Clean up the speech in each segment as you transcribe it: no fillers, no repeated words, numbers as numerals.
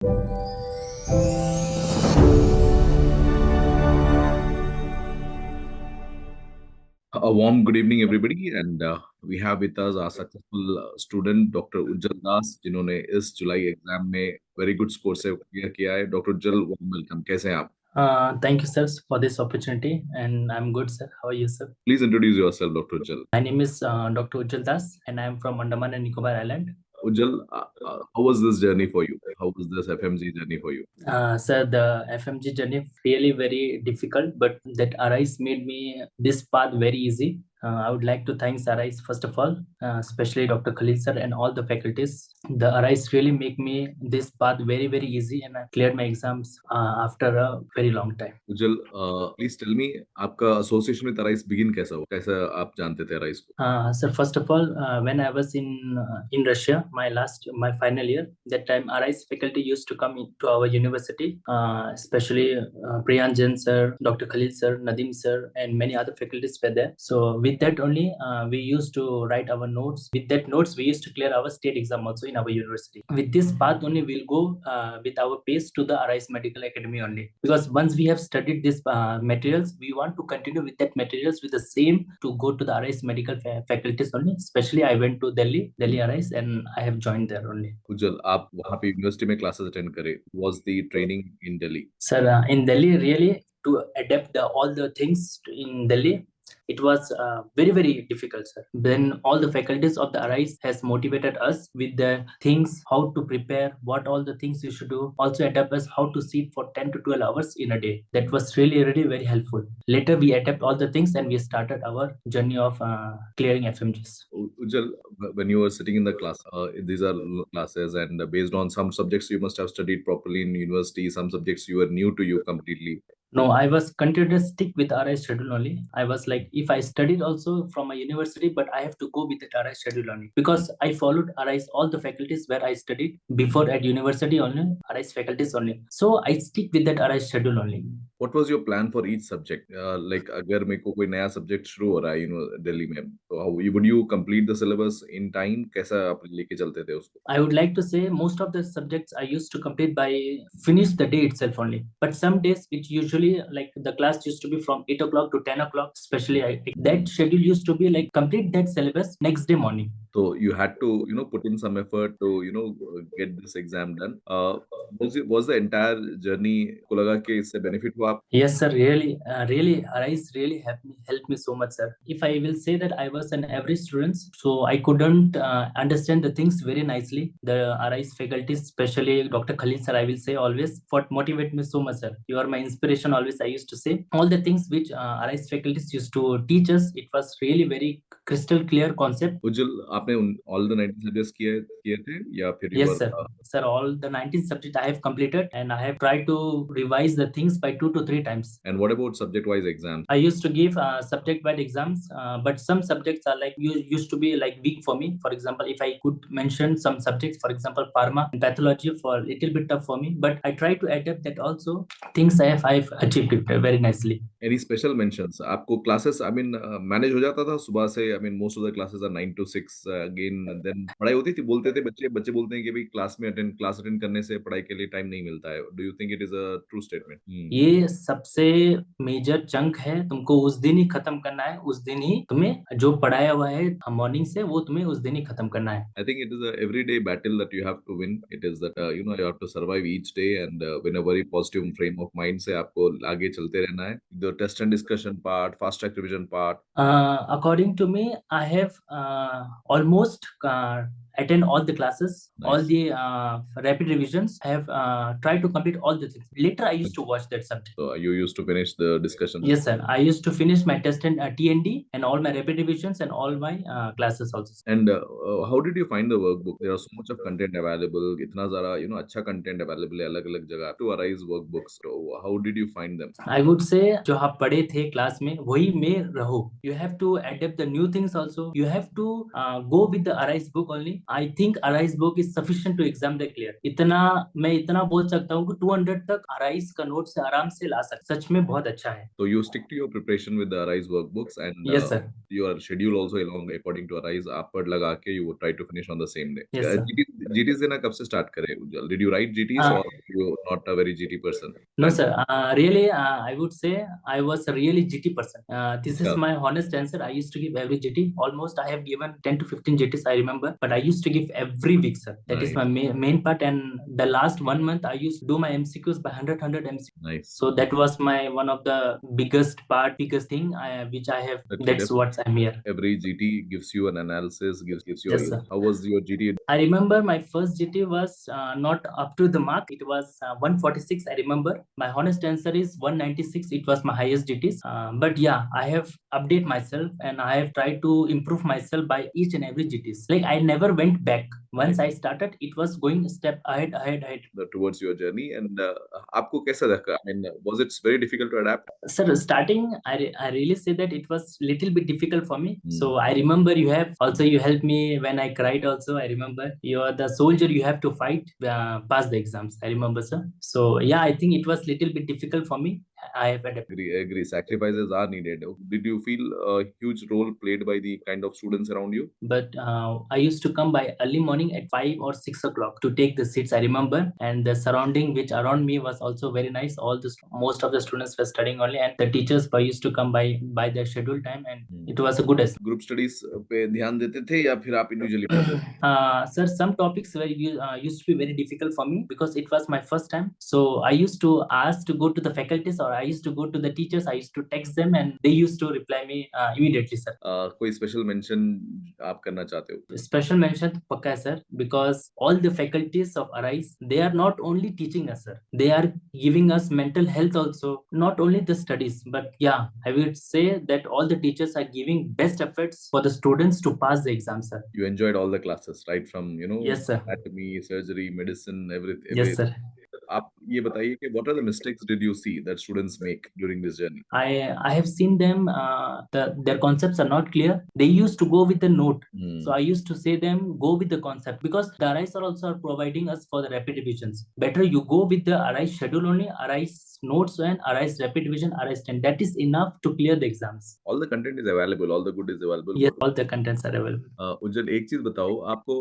A warm good evening, everybody, and we have with us our successful student Dr. Ujjal Das, जिन्होंने इस जुलाई exam में very good score से clear किया है. Doctor उज्जवल, warm welcome. कैसे हैं आप? Thank you, sir, for this opportunity, and I'm good, sir. How are you, sir? Please introduce yourself, Dr. Ujjal. My name is Dr. Ujjal Das, and I'm from Andaman and Nicobar Island. Ujjal, how was this journey for you? How was this FMG journey for you? Sir, the FMG journey really very difficult, but that Arise made me this path very easy. I would like to thank Arise first of all, especially Dr. Khalid sir and all the faculties. The Arise really make me this path very easy, and I cleared my exams after a very long time. Ujjal, please tell me, आपका association with Arise begin कैसा हुआ? कैसा आप जानते थे Arise को? Sir, first of all, when I was in Russia, my final year, that time Arise faculty used to come to our university, especially Priyan Jain sir, Dr. Khalid sir, Nadim sir, and many other faculties were there. So with that only, we used to write our notes. With that notes, we used to clear our state exam also in our university. With this path only, we'll go with our pace to the Arise Medical Academy only. Because once we have studied this materials, we want to continue with that materials with the same to go to the Arise Medical faculties only. Especially, I went to Delhi Arise, and I have joined there only. Ujjal, आप वहाँ पे university में classes attend करे. Was the training in Delhi? Sir, in Delhi, really to adapt all the things in Delhi, it was very difficult, sir. Then all the faculties of the Arise has motivated us with the things, how to prepare, what all the things you should do. Also adapt us how to sit for 10 to 12 hours in a day. That was really very helpful. Later we adapt all the things and we started our journey of clearing FMGs. Ujjal, when you were sitting in the class, these are classes, and based on some subjects you must have studied properly in university, some subjects you were new to you completely. No, I was continued to stick with RI schedule only. I was like, if I studied also from a university, but I have to go with the RI schedule only, because I followed RI's all the faculties where I studied before at university only, RI's faculties only. So I stick with that RI schedule only. What was your plan for each subject? Like अगर मेरे को कोई नया subject शुरू हो रहा है दिल्ली में, तो how would you complete the syllabus in time? कैसा आप लेके चलते थे उसको? I would like to say most of the subjects I used to complete by finish the day itself only. But some days which usually like the class used to be from 8 o'clock to 10 o'clock, especially that schedule used to be like complete that syllabus next day morning. So you had to put in some effort to get this exam done. Was the entire journey को लगा कि इससे benefit हुआ आप? Yes, sir. Really, Arise really helped me so much, sir. If I will say that I was an average student, so I couldn't understand the things very nicely. The Arise faculty, especially Dr. Khalid sir, I will say always, what motivate me so much, sir. You are my inspiration always. I used to say all the things which Arise faculties used to teach us. It was really very crystal clear concept. Ujjal, आपने all the 19 subjects किए थे या फिर? Yes, sir. Sir, all the 19 subjects I have completed, and I have tried to revise the things by 2 to 3 times. And what about subject-wise exams? I used to give subject-wise exams, but some subjects are like used to be like weak for me. For example, if I could mention some subjects, for example, pharma and pathology, for a little bit tough for me, but I try to adapt that also. Things I've achieved it very nicely. Any special mentions? आपको classes, I mean, manage हो जाता था सुबह से? I mean, most of the classes are 9 to 6 again. Then पढ़ाई होती थी, बोलते थे बच्चे बोलते हैं कि भाई क्लास अटेंड करने से पढ़ाई के लिए टाइम नहीं मिलता है. Do you think it is a true statement? ये सबसे मेजर चंक है. तुमको उस दिन ही खत्म करना है, उस दिन ही तुम्हें जो पढ़ाया हुआ है मॉर्निंग से वो तुम्हें उस दिन ही खत्म करना है. I think it is a everyday battle that you have to win. It is that you have to survive each day and win a very positive frame of mind से आपको आगे चलते रहना है. The test and discussion part, fast track revision part. According to me, I have almost attend all the classes. Nice. All the rapid revisions. I have tried to complete all the things. Later, I used to watch that subject. So you used to finish the discussion? Yes, sir. I used to finish my test and TND and all my rapid revisions and all my classes also. And how did you find the workbook? There are so much of content available. इतना ज़रा अच्छा content available है अलग-अलग जगह. To Arise workbooks. So how did you find them? I would say जो आप पढ़े थे क्लास में वही में रहो. You have to adapt the new things also. You have to go with the Arise book only. I think Arise book is sufficient to exam the clear. इतना मैं इतना बोल सकता हूँ कि 200 तक Arise का नोट से आराम से ला सकते, सच में बहुत अच्छा है. So you stick to your preparation with the Arise workbooks and Yes sir. your schedule also along according to Arise. आप पढ़ लगा के you would try to finish on the same day. Yes sir. GTs देना कब से start करे उज्जवल? Did you write GTs or you not a very GT person? No sir, really I would say I was a really GT person. This is Yeah. my honest answer. I used to give every GT. Almost I have given 10 to 15 GTs I remember, but I used to give every week sir. That is Nice. my main part, and the last 1 month I used to do my MCQs by 100 MCQs. Nice. So that was my one of the biggest thing which I have. That's what I'm here. Every GT gives you an analysis, gives you. Yes, sir. How was your GT? I remember my first GT was not up to the mark. It was 146. I remember. My honest answer is 196. It was my highest GTs. But yeah, I have update myself and I have tried to improve myself by each and every GTs. Like I never went back. Once I started, it was going a step ahead. Towards your journey. And आपको कैसा लगा? I mean, was it very difficult to adapt? Sir, starting, I really say that it was little bit difficult for me. So I remember you helped me when I cried also. I remember you are the soldier, you have to fight, pass the exams. I remember, sir. So yeah, I think it was little bit difficult for me. I have adapted. Agree. Sacrifices are needed. Did you feel a huge role played by the kind of students around you? But I used to come by early morning at 5 or 6 o'clock to take the seats. I remember, and the surrounding which around me was also very nice. Most of the students were studying only, and the teachers used to come by their scheduled time, and it was a good. Group studies पे ध्यान देते थे या फिर आप individually पढ़ते थे? Sir, some topics used to be very difficult for me because it was my first time. So I used to ask to go to the faculties, or I used to go to the teachers. I used to text them, and they used to reply me immediately, sir. कोई special mention आप करना चाहते हो? Special mention to Pakka sir, because all the faculties of Arise, they are not only teaching us, sir. They are giving us mental health also. Not only the studies, but yeah, I would say that all the teachers are giving best efforts for the students to pass the exam, sir. You enjoyed all the classes, right? From Yes, sir. anatomy, surgery, medicine, everything. Yes, sir. आप ये बताइए कि what are the mistakes did you see that students make during this journey? I have seen them. Their concepts are not clear. They used to go with the note. So I used to say them go with the concept, because the Arise are also providing us for the rapid revisions. Better you go with the Arise schedule only, Arise notes and Arise rapid revision, Arise 10. That is enough to clear the exams. All the content is available. All the good is available. Yes, all the contents are available. उज्जवल एक चीज बताओ, आपको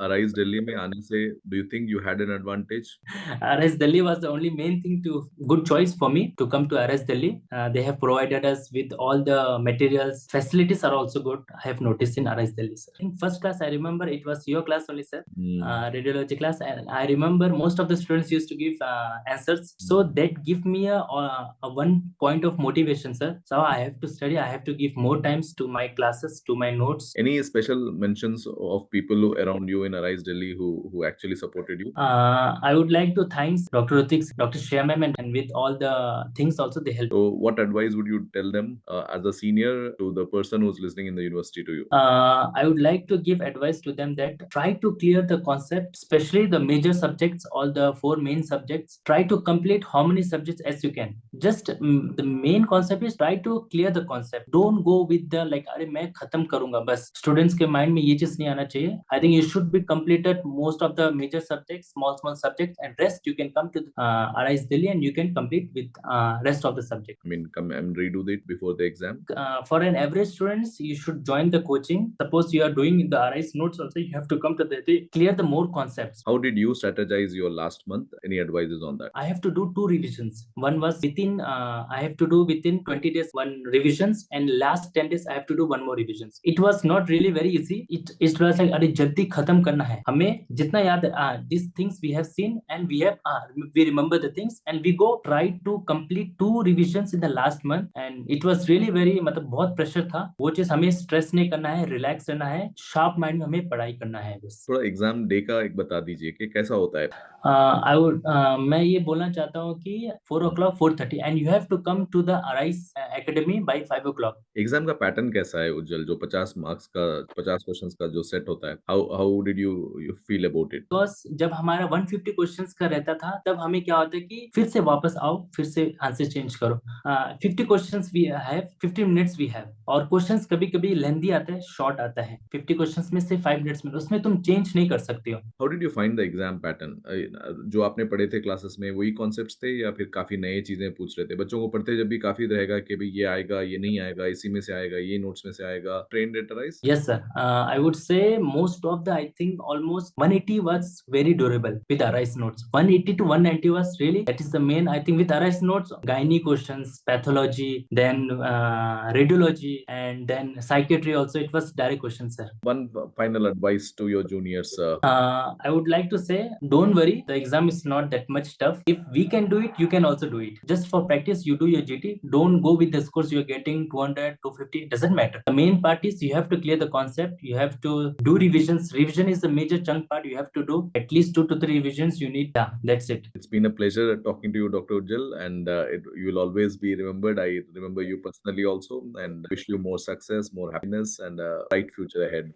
Arise Delhi में आने से do you think you had an advantage? Arise Delhi was the only main thing good choice for me to come to Arise Delhi. They have provided us with all the materials. Facilities are also good. I have noticed in Arise Delhi, sir. In first class, I remember it was your class only, sir. Radiology class, and I remember most of the students used to give answers. So that give me a one point of motivation, sir. So I have to study. I have to give more times to my classes, to my notes. Any special mentions of people around you in Arise Delhi who actually supported you? I would like to thank Dr. Rutik, Dr. Shreya ma'am, and with all the things also they helped. So what advice would you tell them as a senior to the person who's listening in the university to you? I would like to give advice to them that try to clear the concept, especially the major subjects, all the 4 main subjects. Try to complete how many subjects as you can. Just the main concept is try to clear the concept. Don't go with the like अरे मैं खत्म करूंगा बस. Students के mind में ये चीज नहीं आना चाहिए. I think you should be completed most of the major subjects, small subjects, and rest you can come to Arise Delhi and you can complete with rest of the subject. I mean, come and redo it before the exam. For an average students, you should join the coaching. Suppose you are doing the Arise notes also, you have to come to the clear the more concepts. How did you strategize your last month? Any advices on that? I have to do 2 revisions. One was within I have to do within 20 days 1 revisions, and last 10 days I have to do 1 more revisions. It was not really very easy. It was like अरे जल्दी खत्म करना है हमें जितना याद these things we have seen and we remember the things and we go try to complete 2 revisions in the last month, and it was really very मतलब बहुत प्रेशर था. वो चीज हमें स्ट्रेस नहीं करना है, रिलैक्स रहना है, शार्प माइंड में हमें पढ़ाई करना है बस. थोड़ा एग्जाम डे का एक बता दीजिए कि कैसा होता है. मैं ये बोलना चाहता हूँ कि 4 o'clock 4:30 and you have to come to the Arise Academy by 5 o'clock. Exam का पैटर्न कैसा है उज्जवल, जो 50 मार्क्स का 50 क्वेश्चंस का जो सेट होता है, how did you feel about it? Because जब हमारा 150 क्वेश्चंस का रहता था तब हमें क्या होता है कि फिर से वापस आओ, फिर से आंसर चेंज करो। 50 questions we have, 50 minutes we have, और क्वेश्चंस कभी-कभी लेंथी आता है, शॉर्ट आता है। 50 क्वेश्चंस में से 5 मिनट्स में, उसमें तुम चेंज नहीं कर सकते हो। How did you find the exam pattern? जो आपने पढ़े थे क्लासेस में वही कॉन्सेप्ट्स थे या फिर काफ़ी नए चीज़ें पूछ रहे थे? बच्चों को पढ़ते जब भी काफ़ी रहेगा कि भई ये आएगा, ये नहीं आएगा, इसी में से आएगा, ये नोट्स में से आएगा। Train डेटराइज़? Yes, sir. I would say most of the, I think almost 180 was very durable with Arise notes. 180 to 190 was really, that is the main, I think with Arise notes, gynae questions, pathology, then radiology, and then psychiatry also, it was direct questions, sir. One final advice to your juniors. I would like to say, don't worry, the exam is not that much tough. If we can do it, you can also do it. Just for practice, you do your GT. Don't go with the scores you're getting 200, 250, doesn't matter. The main part is you have to clear the concept, you have to do revisions. Revision is the major chunk part, you have to do at least 2 to 3 revisions you need. Yeah, that's it. It's been a pleasure talking to you, Dr. Ujjal, and you will always be remembered. I remember you personally also, and wish you more success, more happiness, and a bright future ahead.